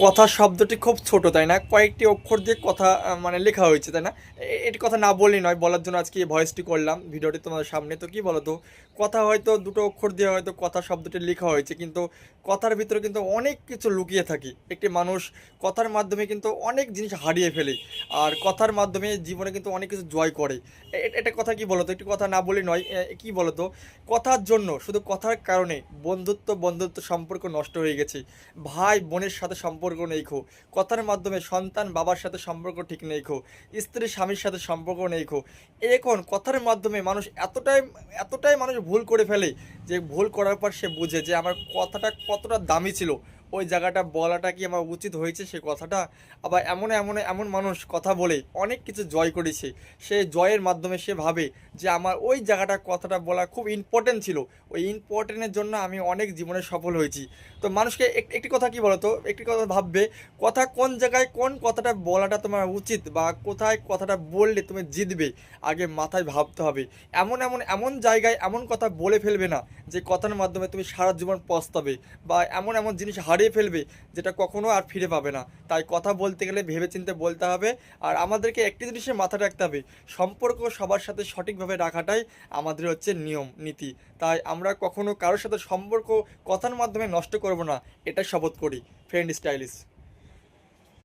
কথা শব্দটি খুব ছোট, তাই না? কয়েকটি অক্ষর দিয়ে কথা মানে লেখা হয়েছে, তাই না? এটি কথা না বললেই নয়, বলার জন্য আজকে এই ভয়েসটি করলাম, ভিডিওটি তোমাদের সামনে। তো কি বলো তো, কথা হয়তো দুটো অক্ষর দিয়ে হয়তো কথা শব্দটি লেখা হয়েছে, কিন্তু কথার ভিতরে কিন্তু অনেক কিছু লুকিয়ে থাকে। একটি মানুষ কথার মাধ্যমে কিন্তু অনেক জিনিস হারিয়ে ফেলে, আর কথার মাধ্যমে জীবনে কিন্তু অনেক কিছু জয় করে। এটা কথা কি বলো তো, একটি কথা না বললেই নয়। কি বলো তো, কথার জন্য, শুধু কথার কারণে বন্ধুত্ব সম্পর্ক নষ্ট হয়ে গেছে। ভাই বোনের সাথে সম্পর্ক নেই খো, কথার মাধ্যমে সন্তান বাবার সাথে সম্পর্ক ঠিক নেই খো, স্ত্রী স্বামীর সাথে সম্পর্ক নেই খো। এখন কথার মাধ্যমে মানুষ এতটাই এতটাই মানুষ ভুল করে ফেলে, যে ভুল করার পর সে বুঝে যে আমার কথাটা কতটা দামি ছিল, ওই জায়গাটা বলাটা কি আমার উচিত হয়েছে সে কথাটা। আবার এমন মানুষ কথা বলে অনেক কিছু জয় করেছে। সে জয়ের মাধ্যমে সে ভাবে যে আমার ওই জায়গাটা কথাটা বলা খুব ইম্পর্টেন্ট ছিল, ওই ইম্পর্টেন্টের জন্য আমি অনেক জীবনে সফল হয়েছি। তো মানুষকে একটি কথা কি বলতো, একটি কথা ভাববে, কথা কোন জায়গায় কোন কথাটা বলাটা তোমার উচিত, বা কোথায় কথাটা বললে তুমি জিতবে, আগে মাথায় ভাবতে হবে। এমন জায়গায় এমন কথা বলে ফেলবে না যে কথার মাধ্যমে তুমি সারা জীবন পস্তাবে, বা এমন জিনিস হারিয়ে ফেলবে যেটা কখনো আর ফিরে পাবে না। তাই কথা বলতে গেলে ভেবেচিন্তে বলতে হবে। আর আমাদেরকে একটি জিনিসের মাথায় রাখতে হবে, সম্পর্ক সবার সাথে সঠিকভাবে রাখাটাই আমাদের হচ্ছে নিয়ম নীতি। তাই আমরা কখনো কারোর সাথে সম্পর্ক কথার মাধ্যমে নষ্ট করব না, এটা শপথ করি। Friend stylish.